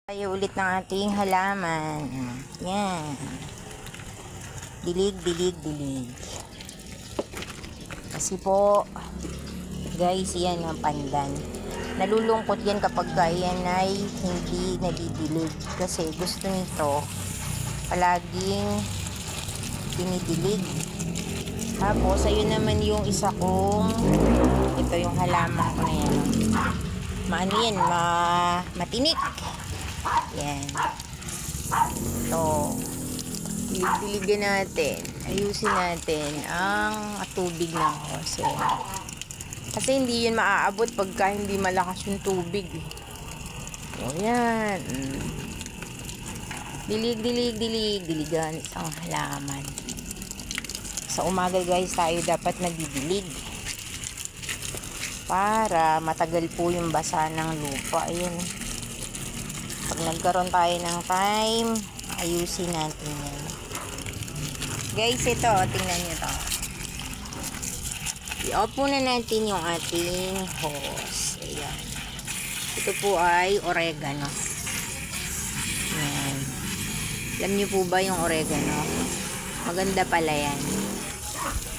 Tayo ulit ng ating halaman. Yan. Dilig, dilig, dilig. Kasi po, guys, yan ang pandan. Nalulungkot yan kapag yan ay hindi nadidilig. Kasi gusto nito palaging dinidilig. Tapos, ayun naman yung isa kong, ito yung halaman ko na yan. Maano yan, matinik. Yan. So, dilig-diligan natin. Ayusin natin ang tubig ng hose. Kasi hindi yun maaabot pagka hindi malakas yung tubig. So, yan. Diligan isang halaman. Sa umaga guys, tayo dapat nagdidilig. Para matagal po yung basa ng lupa. Ayun. Pag nagkaroon tayo ng time, ayusin natin yan. Guys, ito, tingnan nyo to. I-off muna natin yung ating hose. Ayan. Ito po ay oregano. Ayan. Alam nyo po ba yung oregano? Maganda pala yan.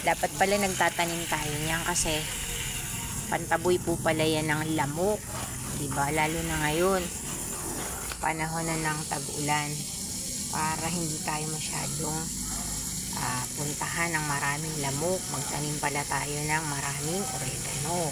Dapat pala nagtatanim tayo niyan kasi pantaboy po pala yan ng lamok. Diba? Lalo na ngayon. Panahon na ng tag-ulan para hindi tayo masyadong puntahan ng maraming lamok. Magtanim pala tayo ng maraming oregano.